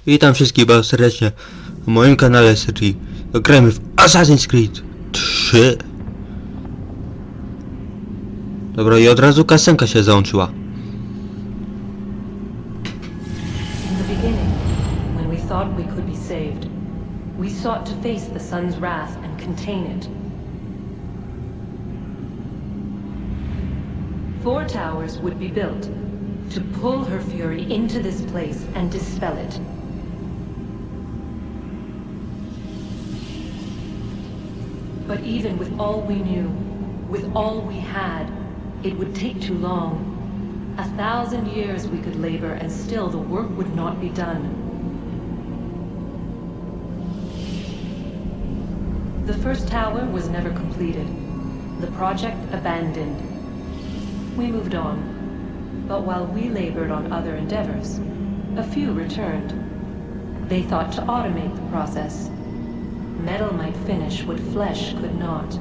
Witam wszystkich bardzo serdecznie w moim kanale serii. Gramy w Assassin's Creed 3. Dobra, i od razu kasenka się załączyła. In the beginning, when we thought we could be saved, we sought to face the sun's wrath and contain it. 4 towers would be built to pull her fury into this place and dispel it. But even with all we knew, with all we had, it would take too long. 1,000 years we could labor and still the work would not be done. The first tower was never completed. The project abandoned. We moved on. But while we labored on other endeavors, a few returned. They thought to automate the process. Metal might finish what flesh could not.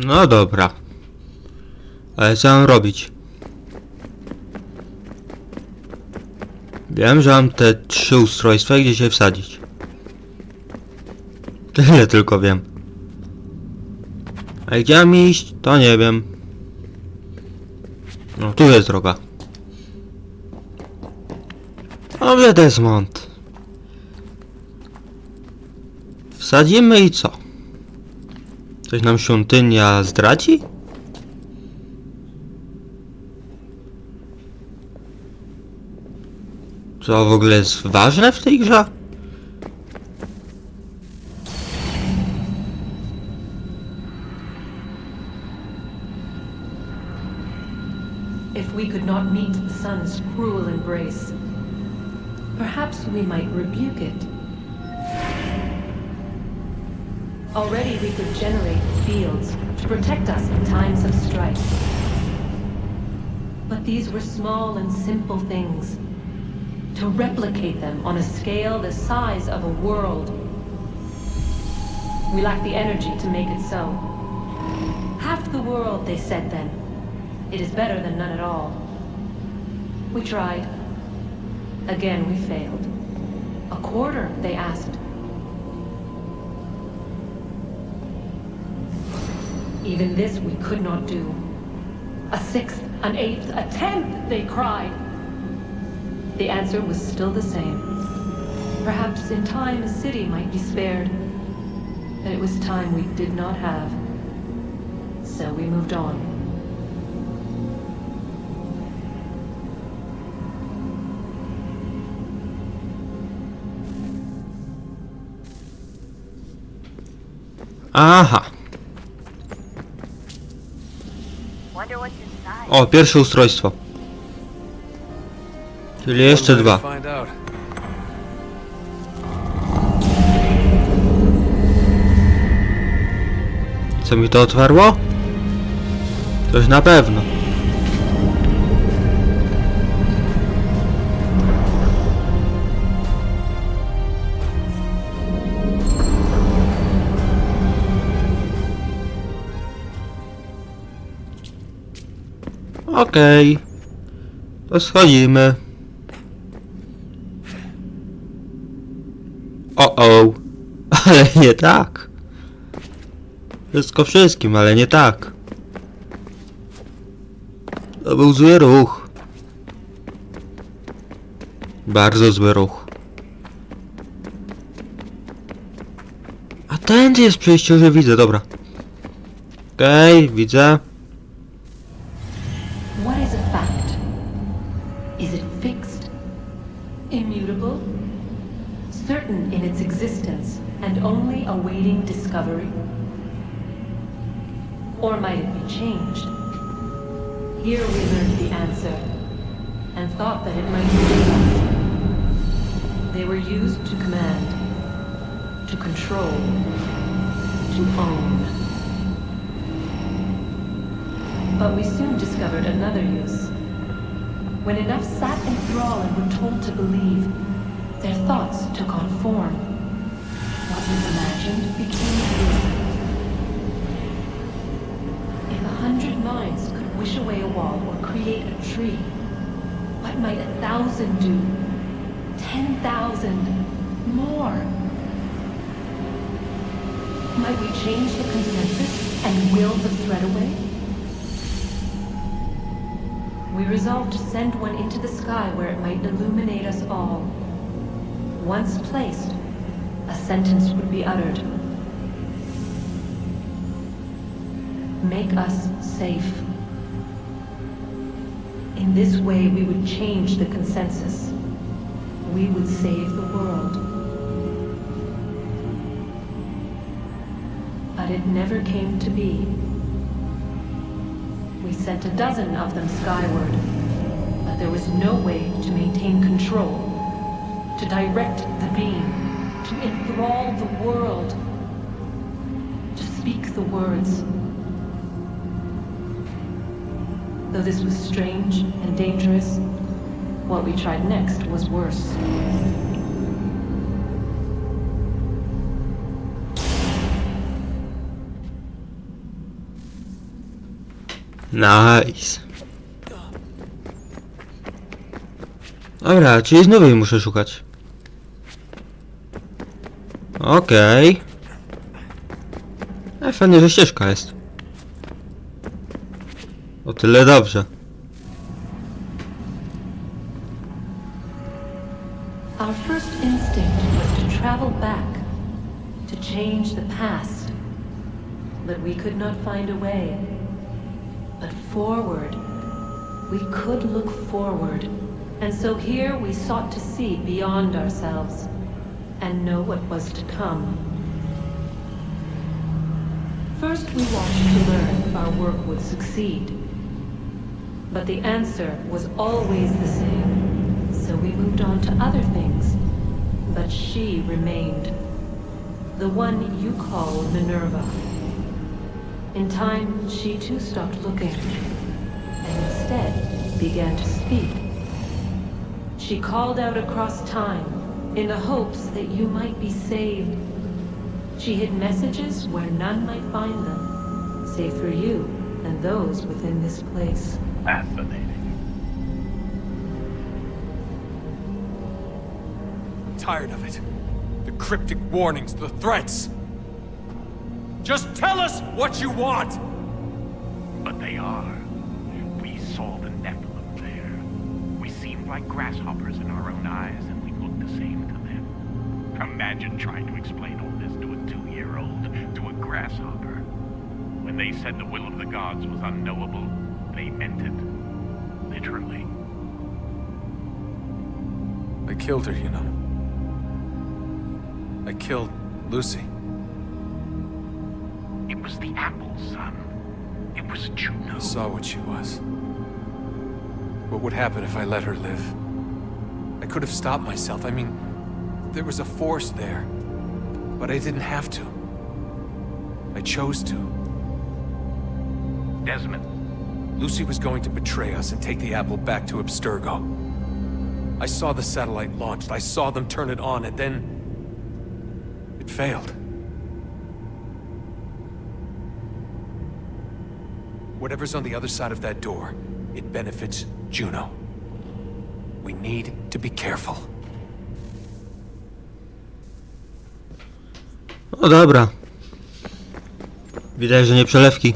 No dobra. Ale co mam robić? Wiem, że mam te 3 ustrojstwa, gdzie się wsadzić. Tyle tylko wiem. A gdzie mam iść, to nie wiem. No, tu jest droga. Dobrze, Desmond. Wsadzimy i co? Coś nam świątynia zdradzi? Co w ogóle jest ważne w tej grze? If we could not meet the sun's cruel embrace, perhaps we might rebuke it. Already we could generate fields to protect us in times of strife. But these were small and simple things. To replicate them on a scale the size of a world. We lack the energy to make it so. Half the world, they said then. It is better than none at all. We tried. Again we failed. A quarter, they asked. Even this we could not do. A 6th, an 8th, a 10th, they cried. The answer was still the same. Perhaps in time a city might be spared. But it was time we did not have. So we moved on. Aha. O, pierwsze ustrojstwo. Czyli jeszcze 2. Co mi to otwarło? Coś na pewno. Okej. To schodzimy. O, ale nie tak. Wszystko wszystkim, ale nie tak. To był zły ruch. Bardzo zły ruch. A tędy jest przejście, że widzę, dobra. Okej, widzę. What is a fact? Is it fixed? Immutable? Certain in its existence and only awaiting discovery? Or might it be changed? Here we learned the answer and thought that it might save us. They were used to command, to control, to own. But we soon discovered another use. When enough sat in thrall and were told to believe, their thoughts took on form. imagined became real. If 100 minds could wish away a wall or create a tree, what might 1,000 do? 10,000? More? Might we change the consensus and will the thread away? We resolved to send one into the sky where it might illuminate us all. Once placed, a sentence would be uttered. Make us safe. In this way, we would change the consensus. We would save the world. But it never came to be. We sent a dozen of them skyward, but there was no way to maintain control, to direct the beam, to enthrall the world, to speak the words. Though this was strange and dangerous, what we tried next was worse. Nice. Dobra, czyli znowu jej muszę szukać. Okej. Fajnie, że ścieżka jest. O tyle dobrze. Our first instinct was to travel back, to change the past. But we could not find a way. But forward, we could look forward. And so here we sought to see beyond ourselves and know what was to come. First we watched to learn if our work would succeed. But the answer was always the same. So we moved on to other things. But she remained. The one you call Minerva. In time, she too stopped looking, and instead began to speak. She called out across time, in the hopes that you might be saved. She hid messages where none might find them, save for you and those within this place. Fascinating. Tired of it. The cryptic warnings, the threats. Just tell us what you want! But they are. We saw the Nephilim there. We seemed like grasshoppers in our own eyes, and we looked the same to them. Imagine trying to explain all this to a 2-year-old, to a grasshopper. When they said the will of the gods was unknowable, they meant it. Literally. I killed her, you know. I killed Lucy. It was the apple, son. It was Juno. I saw what she was. What would happen if I let her live? I could have stopped myself. I mean, there was a force there. But I didn't have to. I chose to. Desmond. Lucy was going to betray us and take the apple back to Abstergo. I saw the satellite launched. I saw them turn it on, and then... it failed. Whatever's on the other side of that door, it benefits Juno. We need to be careful. No dobra. Widać, że nie przelewki.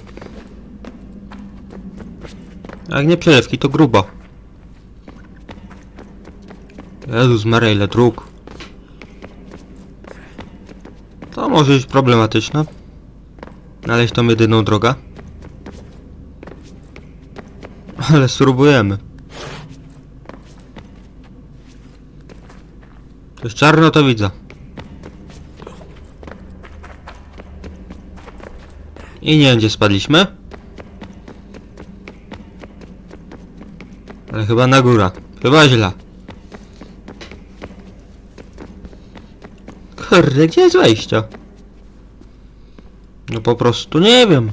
Jak nie przelewki, to grubo. Jezus Maria, ile dróg. To może być problematyczne. Znaleźć tą jedyną drogę. Ale spróbujemy. To jest czarno, to widzę. I nie wiem, gdzie spadliśmy. Ale chyba na górę. Chyba źle. Kurde, gdzie jest wejście? No po prostu nie wiem.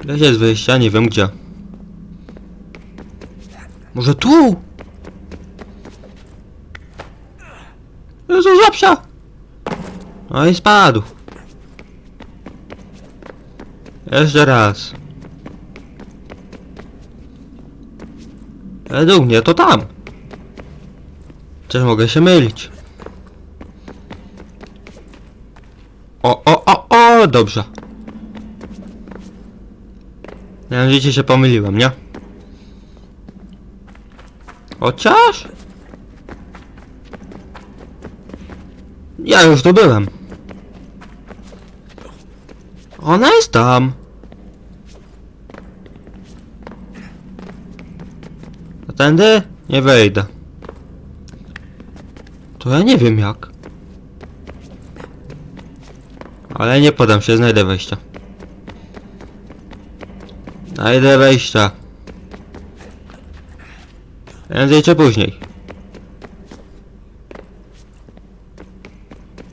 Gdzie jest wyjście? Nie wiem gdzie. Może tu? Jezu, żabsia! No i spadł. Jeszcze raz. Według mnie to tam. Też mogę się mylić. O, dobrze. Ja życie się pomyliłem, nie? Chociaż... Ja już tu byłem. Ona jest tam. A tędy nie wejdę. To ja nie wiem jak. Ale nie podam się, znajdę wejścia. Znajdę wejścia. Prędzej czy później.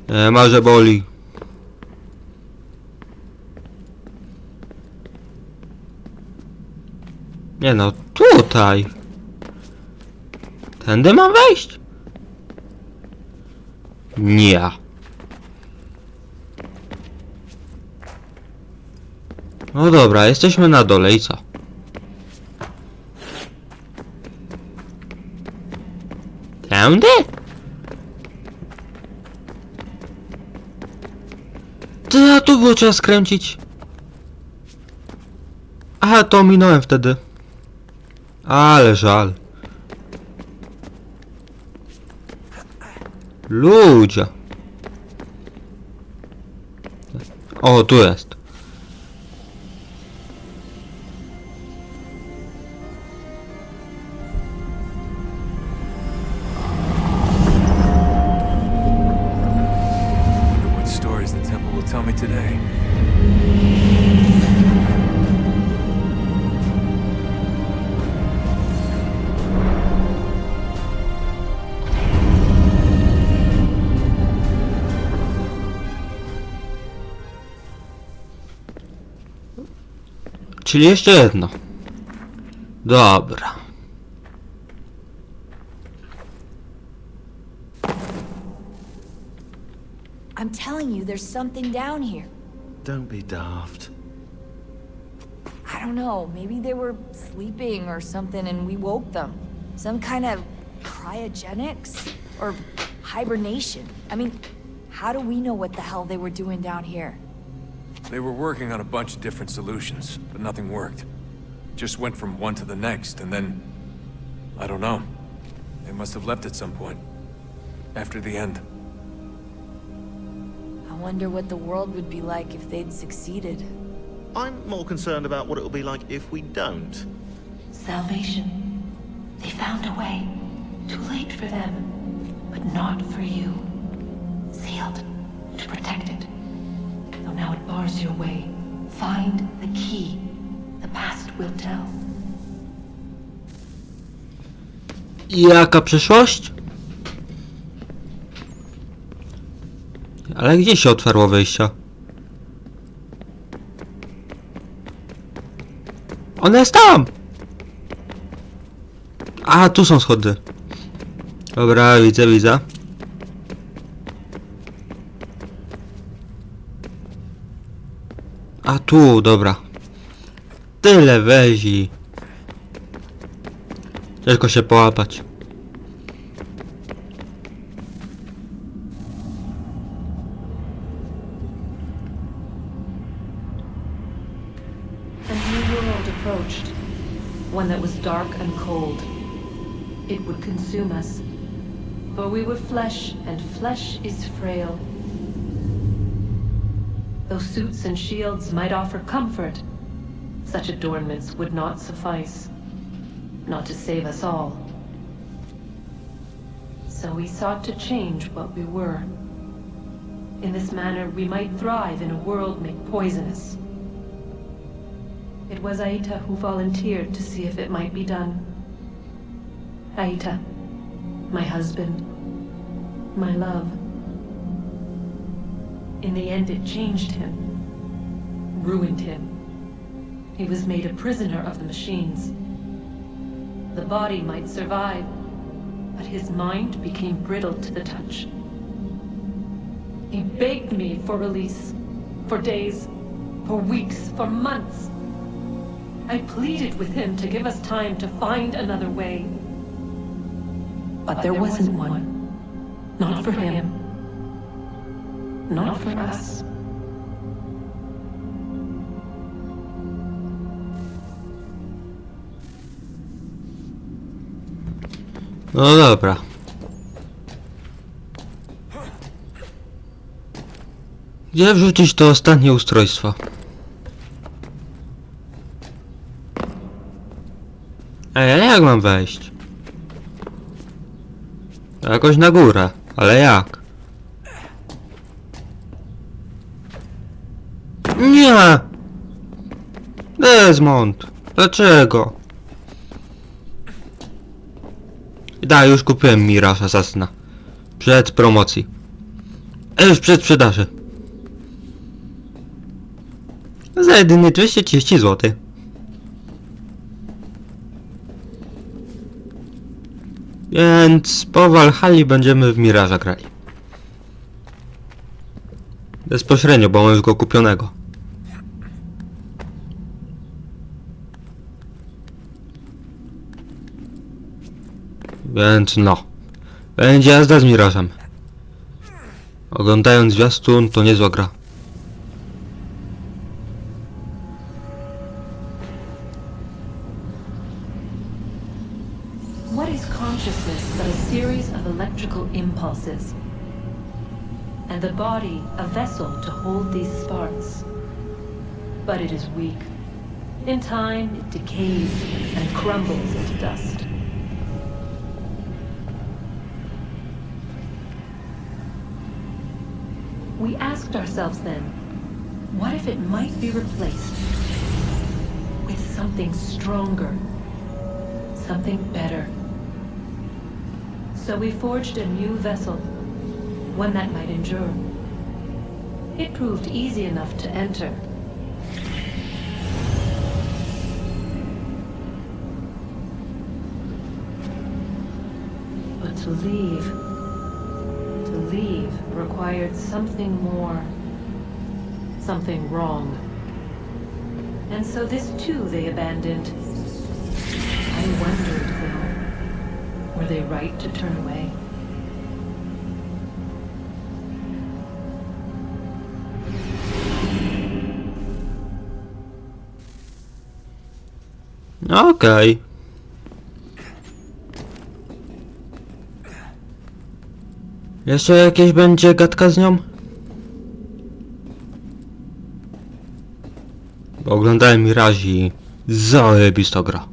Nie ma, że boli. Nie no, tutaj. Tędy mam wejść? Nie. No dobra, jesteśmy na dole i co? Tędy? Ty, a tu było trzeba skręcić. Aha, to minąłem wtedy. Ale żal. Ludzie. O, tu jest. Wonder what stories the temple will tell me today. Czyli jeszcze jedno. Dobra. I'm telling you, there's something down here. Don't be daft. I don't know, maybe they were sleeping or something and we woke them. Some kind of cryogenics? Or hibernation. I mean, how do we know what the hell they were doing down here? They were working on a bunch of different solutions, but nothing worked. Just went from one to the next, and then... I don't know. They must have left at some point. After the end. I wonder what the world would be like if they'd succeeded. I'm more concerned about what it'll be like if we don't. Salvation. They found a way. Too late for them, but not for you. Sealed to protect it. Though now it bars your way. Find the key. The past will tell. Jaka przyszłość? Ale gdzie się otwarło wejście? Ona jest tam! A, tu są schody. Dobra, widzę. A tu, dobra. Tyle wezi. Tylko się połapać. A new world approached. One that was dark and cold. It would consume us. For we were flesh, and flesh is frail. Though suits and shields might offer comfort, such adornments would not suffice. Not to save us all. So we sought to change what we were. In this manner, we might thrive in a world made poisonous. It was Aita who volunteered to see if it might be done. Aita, my husband, my love. In the end, it changed him, ruined him. He was made a prisoner of the machines. The body might survive, but his mind became brittle to the touch. He begged me for release. For days, for weeks, for months. I pleaded with him to give us time to find another way. But there wasn't one. Not for him. Not for us. No dobra. Gdzie wrzucić to ostatnie ustrojstwo? Ej, jak mam wejść? Jakoś na górę, ale jak? Nie! Desmond! Dlaczego? Da, już kupiłem Mirage Assassina. Przed promocji. Już przed sprzedaży. Za jedynie 230 zł. Więc po Valhalli będziemy w Mirage'a grali. Bezpośrednio, bo mam już go kupionego. Więc no. Będzie jazda z Mirage'em. Oglądając zwiastun, to niezła gra. What is consciousness but a series of electrical impulses? And the body a vessel to hold these sparks. But it is weak. In time, it decays and crumbles into dust. We asked ourselves then, what if it might be replaced with something stronger, something better? So we forged a new vessel, one that might endure. It proved easy enough to enter. But to leave required something more, something wrong. And so this too they abandoned. I wondered, though, were they right to turn away? Okej. Jeszcze jakieś będzie gadka z nią? Bo oglądałem Mirage i zajebista gra.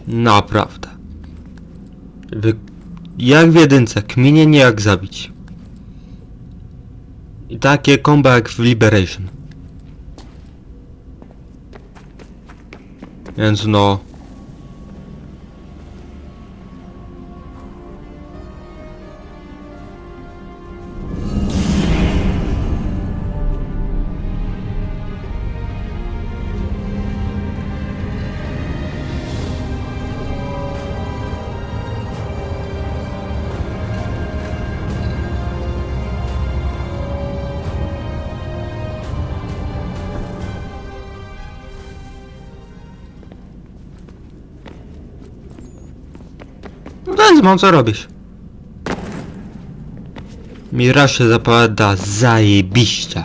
Naprawdę. Jak w jedynce, kminie nie jak zabić. I takie combo jak w Liberation. Więc no... Więc mam co robisz. Mirage się zapowiada zajebiście.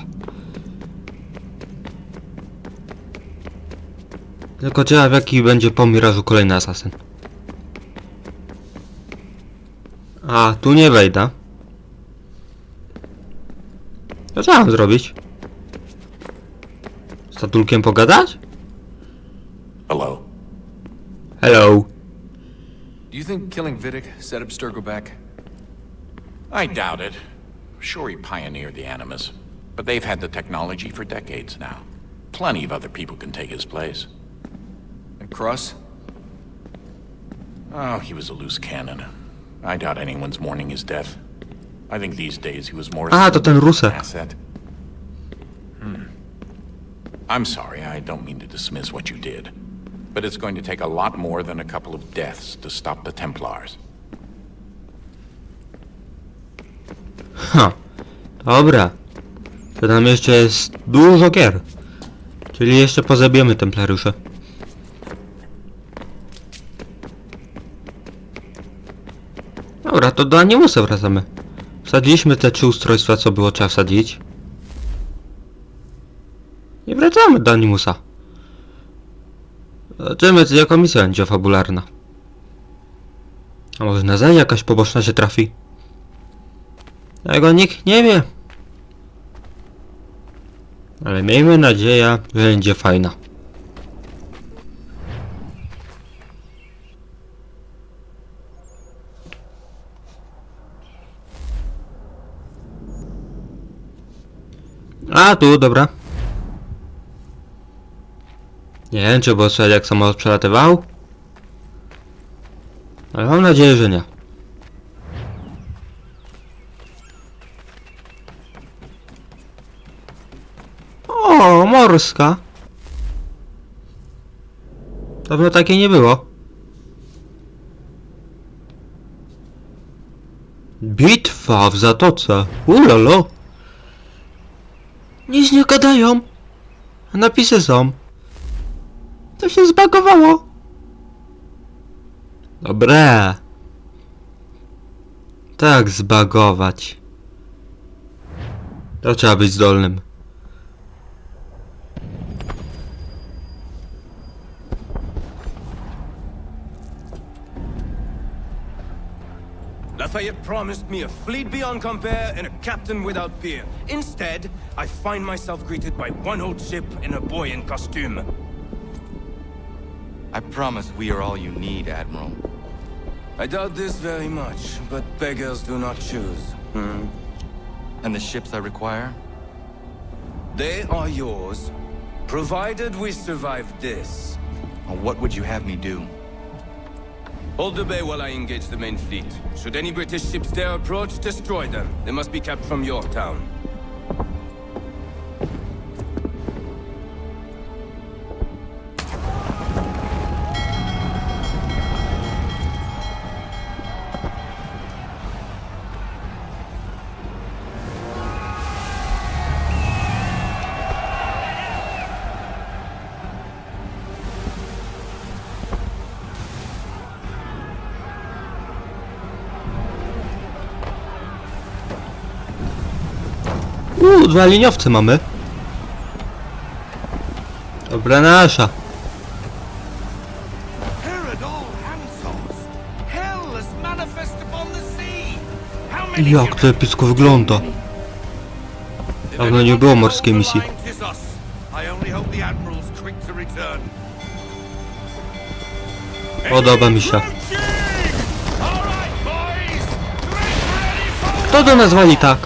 Tylko ciekaw jaki będzie po Mirage'u kolejny asasyn. A, tu nie wejdę. To co mam zrobić? Z Tatulkiem pogadać? Hello. Hello. Do you think killing Vidic set up Sturgo back? I doubt it. Sure, he pioneered the Animus, but they've had the technology for decades now. Plenty of other people can take his place. And Cross? Oh, he was a loose cannon. I doubt anyone's mourning his death. I think these days he was more A, to ten Rusek. asset. I'm sorry, I don't mean to dismiss what you did. But it's going to take a lot more than a couple of deaths to stop the Templars. Ha, dobra. To nam jeszcze jest dużo gier. Czyli jeszcze pozabijemy templariusze. Dobra, to do animusa wracamy. Wsadziliśmy te 3 ustrojstwa, co było trzeba wsadzić. I wracamy do animusa. Zobaczymy, jaka misja będzie fabularna. A może na zadanie jakaś poboczna się trafi? Tego nikt nie wie. Ale miejmy nadzieję, że będzie fajna. A tu, dobra. Nie wiem, czy było słychać, jak samolot przelatywał. Ale mam nadzieję, że nie. O, morska. Dawno takiej nie było. Bitwa w zatoce. Ulolo. Nic nie gadają. A napisy są. To się zbagowało. Dobre. Tak zbagować. To trzeba być zdolnym. Lafayette promised me a fleet beyond compare and a captain without peer. Instead, I find myself greeted by one old ship and a boy in costume. I promise we are all you need, Admiral. I doubt this very much, but beggars do not choose. And the ships I require? They are yours, provided we survive this. What would you have me do? Hold the bay while I engage the main fleet. Should any British ships dare approach, destroy them. They must be kept from Yorktown. Dwa liniowce mamy. Dobra nasza. Jak to epicko wygląda. Dawno nie było morskiej misji. Podoba mi się. Kto do nas wali tak?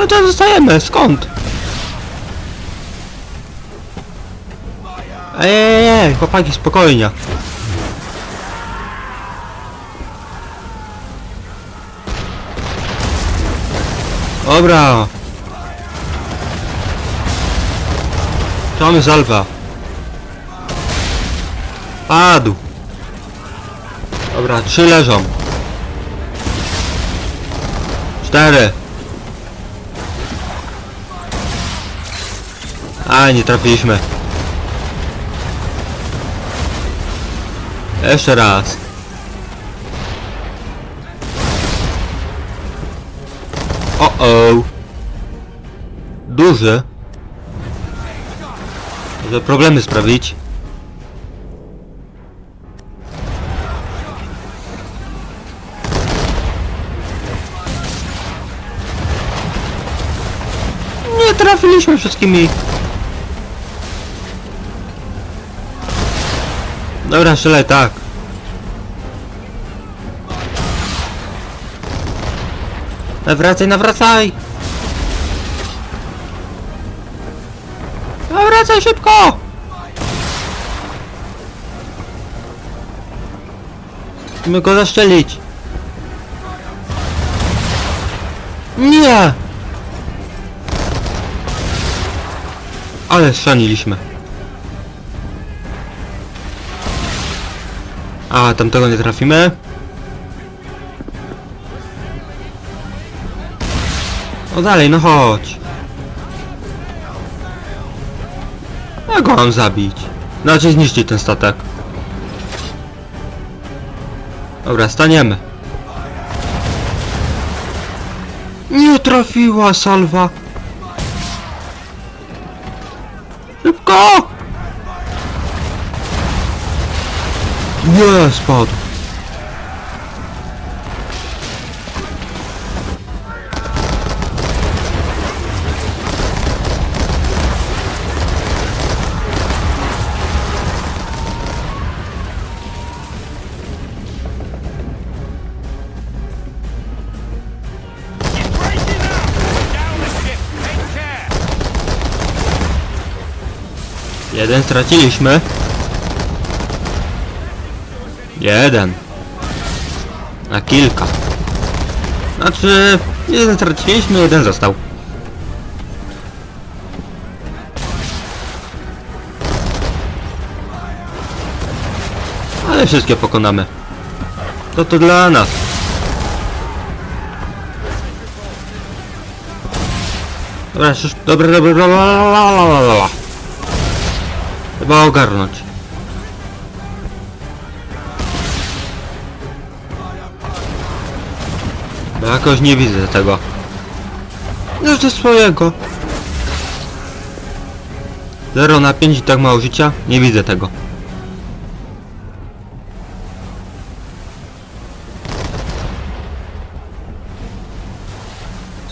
To zostajemy, skąd? Ej, chłopaki, spokojnie. Dobra. Mamy salwa. Padł. Dobra, 3 leżą. 4. A, nie trafiliśmy. Jeszcze raz. O-o. Duży. Może problemy sprawić. Nie trafiliśmy wszystkimi. Dobra, strzelaj tak. Nawracaj, nawracaj! Nawracaj szybko! Musimy go zaszczelić. Nie! Ale strzeliliśmy. A, tamtego nie trafimy. No dalej, no chodź. Ja go mam zabić. Znaczy zniszczyć ten statek. Dobra, staniemy. Nie trafiła salwa. Szybko! Nie, spadł. Jeden straciliśmy. Jeden. Na kilka. Znaczy, jeden straciliśmy, jeden został. Ale wszystkie pokonamy. To dla nas. Dobra, dobra. Chyba ogarnąć. Bo jakoś nie widzę tego. No to swojego. 0 na 5 i tak mało życia? Nie widzę tego.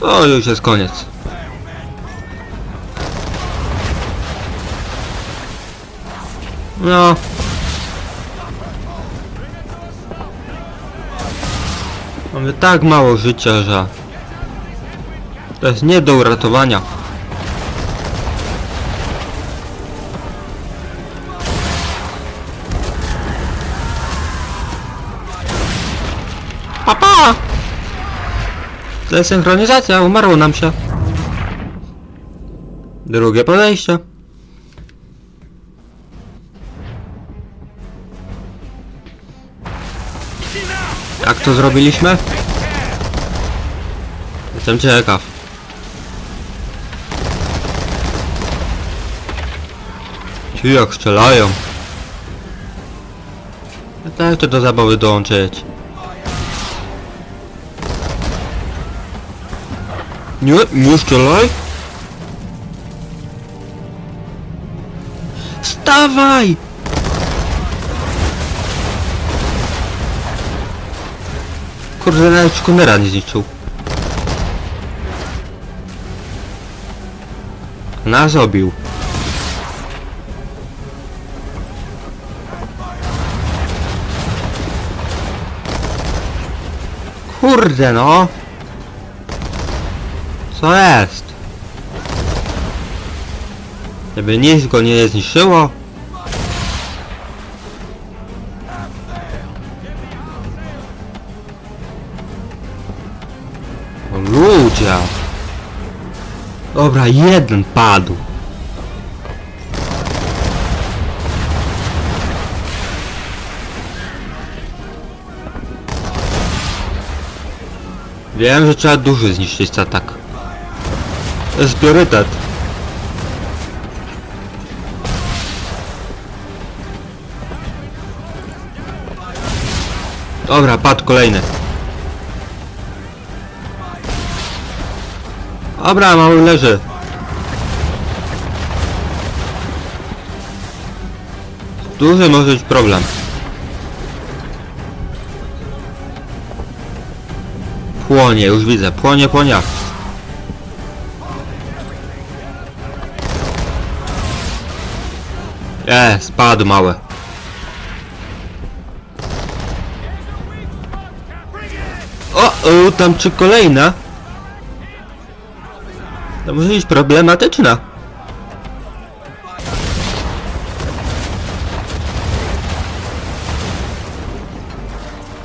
To już jest koniec. No. Mamy tak mało życia, że to jest nie do uratowania. Papa! Desynchronizacja, umarło nam się. Drugie podejście. Jak to zrobiliśmy? Jestem ciekaw. Ci jak strzelają. Ja tak to do zabawy dołączyć. Nie strzelaj! Stawaj! Kurde, nawet szkunera nie zniszczył. Nas obił. Kurde no! Co jest? Żeby nic go nie zniszczyło? O ludzie! Dobra, jeden padł. Wiem, że trzeba duży zniszczyć statek. To jest priorytet. Dobra, padł kolejny. Dobra, mały leży. Duży może być problem. Płonie, już widzę. Płonie. Spadł małe. O, tam czy kolejna? To może być problematyczna.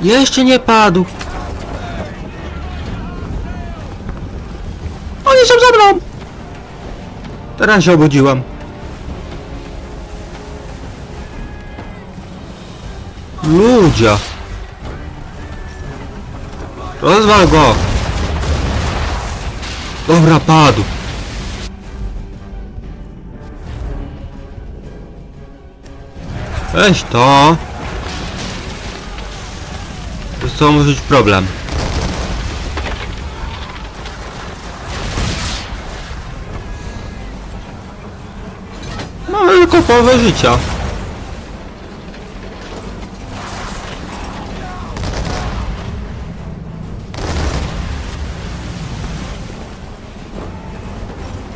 Jeszcze nie padł. Oni są za mną. Teraz się obudziłam. Ludzie! Rozwal go! Dobra, padł. Weź to. To co może być problem? Mamy tylko połowę życia.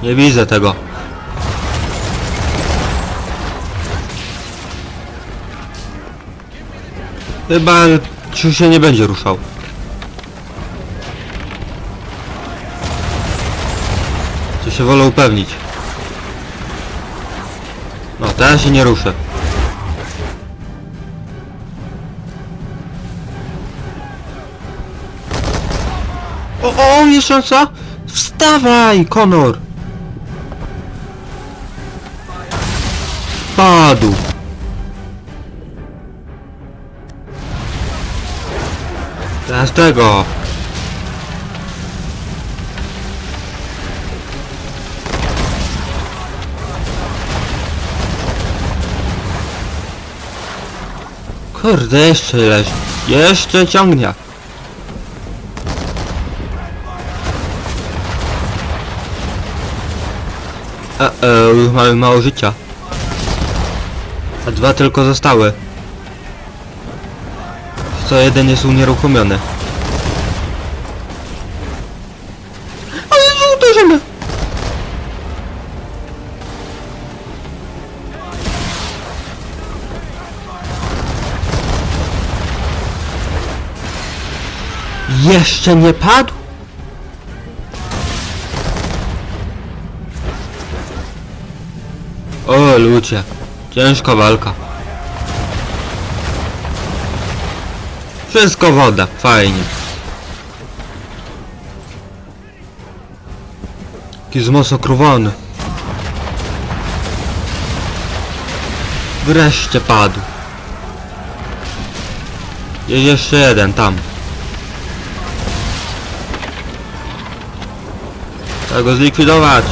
Nie widzę tego. Chyba się nie będzie ruszał. Chcę się wolę upewnić. No, teraz się nie ruszę. O, jeszcze co? Wstawaj, Connor! Padł. Teraz tego. Kurde, jeszcze leży. Jeszcze ciągnie. Już mamy mało życia. A 2 tylko zostały. Co jeden jest unieruchomiony. Ale uderzymy! Jeszcze nie padł? O ludzie, ciężka walka. Wszystko woda, fajnie. Jaki zmosokrowany. Wreszcie padł. Jest jeszcze jeden tam. Trzeba go zlikwidować.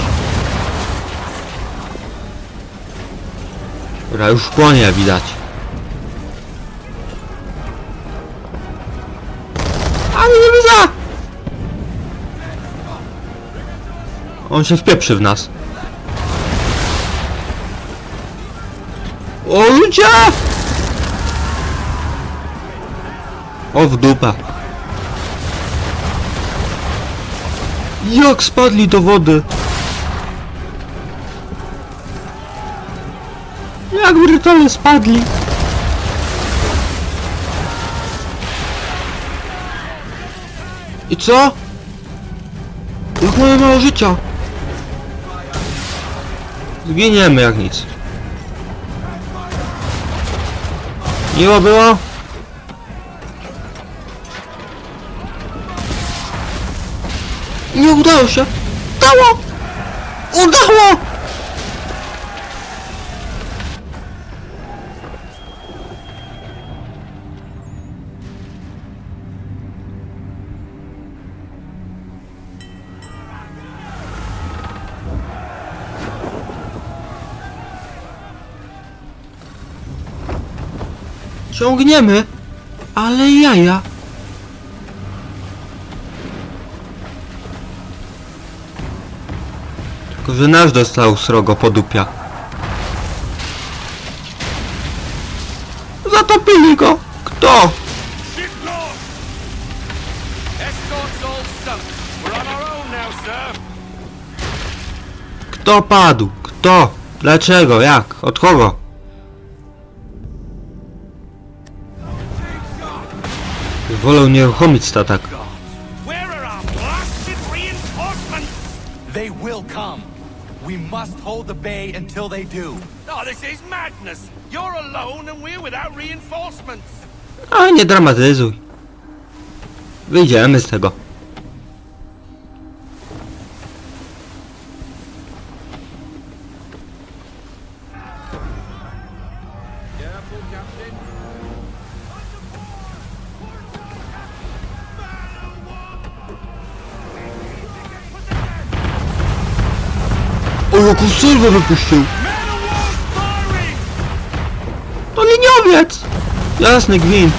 Dobra, już płonie widać. Ale nie widzę! On się wpieprzy w nas. O ludzie! O w dupę. Jak spadli do wody? Jak brutalnie spadli. I co? Jak mamy mało życia. Zginiemy jak nic. Miło było? Nie udało się! Udało! Udało! Ciągniemy, ale jaja. Tylko że nasz dostał srogo po dupia. Zatopili go! Kto? Kto padł? Kto? Dlaczego? Jak? Od kogo? Wolę nieruchomić statek. They will come. We must hold the bay until they do. Oh, this is madness. You're alone and we're without reinforcements. A nie dramatyzuj. Wyjdziemy z tego. O, jaką sylwę wypuścił! To liniowiec! Jasny gwint!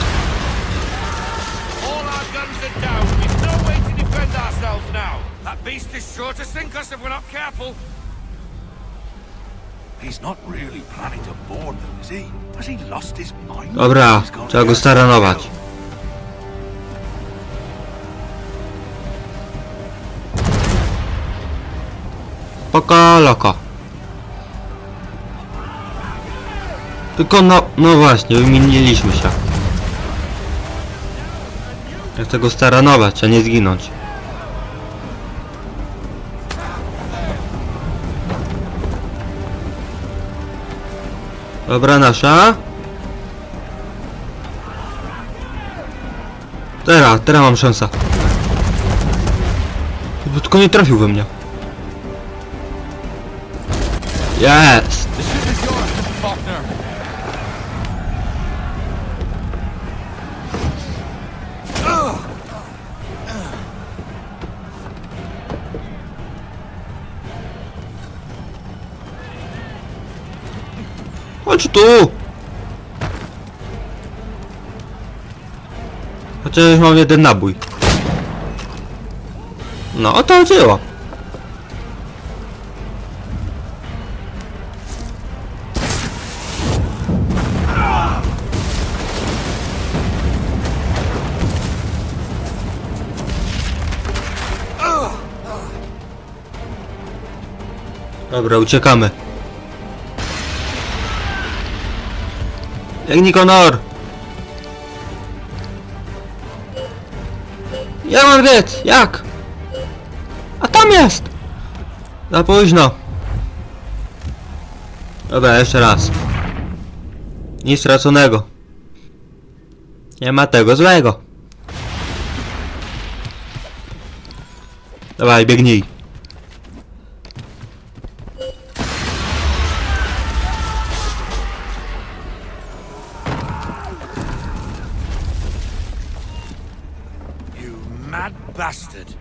All our guns are down. We've no way to defend ourselves now. That beast is sure to sink us if we're not careful. He's not really planning to board them, is he? Has he lost his mind? Dobra, He's gone trzeba go there. staranować. Poko loko. Tylko no właśnie, wymieniliśmy się. Ja chcę go staranować, a nie zginąć. Dobra, nasza. Teraz mam szansę. Tylko nie trafił we mnie. Jest! The ship is yours, Mr. Faulkner. Chodź tu! Chociaż mam jeden nabój. No, o to chodziło. Dobra, uciekamy. Jak Nikonor! Ja mam biec! Jak? A tam jest! Za późno. Dobra, jeszcze raz. Nic straconego. Nie ma tego złego. Dawaj, biegnij. You mad bastard.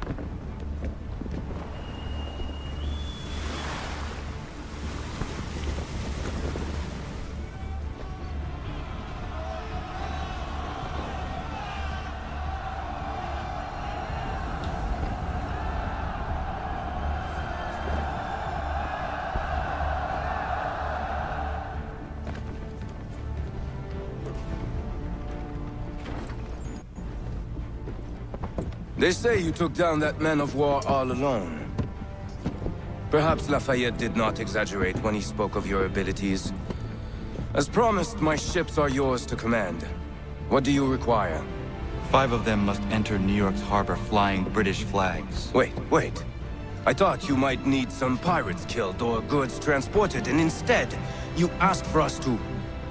They say you took down that man of war all alone. Perhaps Lafayette did not exaggerate when he spoke of your abilities. As promised, my ships are yours to command. What do you require? 5 of them must enter New York's harbor flying British flags. Wait. I thought you might need some pirates killed or goods transported, and instead, you asked for us to,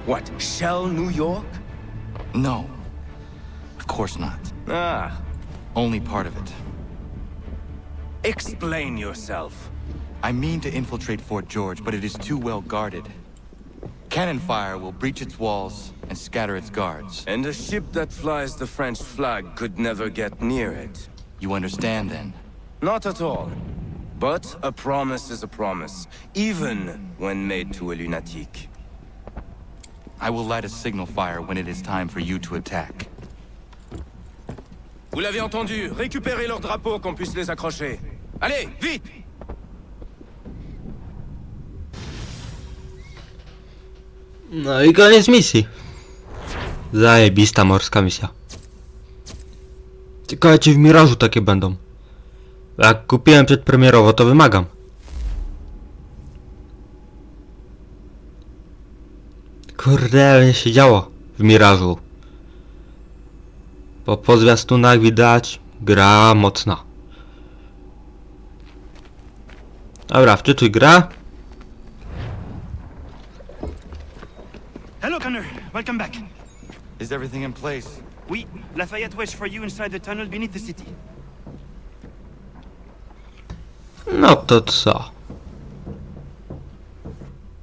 what, shell New York? No. Of course not. Ah, Only part of it. explain yourself. I mean to infiltrate Fort George, but it is too well guarded. Cannon fire will breach its walls and scatter its guards. And a ship that flies the French flag could never get near it. You understand then? Not at all. But a promise is a promise, even when made to a lunatic. I will light a signal fire when it is time for you to attack. Vous l'avez entendu, récupérez leurs drapeaux qu'on puisse les accrocher. Allez, vite! No i koniec misji. Zajebista morska misja. Ciekawe czy w Mirażu takie będą. Jak kupiłem przedpremierowo, to wymagam. Kurde, nie się działo w Mirażu. Po zwiastunach widać, gra mocna. Dobra, wczytuj gra. Hello, Connor. Welcome back. Is everything in place? Oui, Lafayette waits for you inside the tunnel beneath the city. No to co?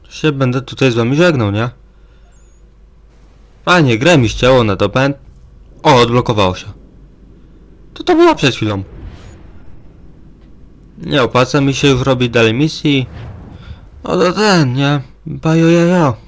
Się będę tutaj z wami żegnał, nie? Fajnie, grę mi ścięło na to pęd. O, odblokowało się. To było przed chwilą. Nie opłaca mi się już robić dalej misji. No to ten, nie? Bajo jajo.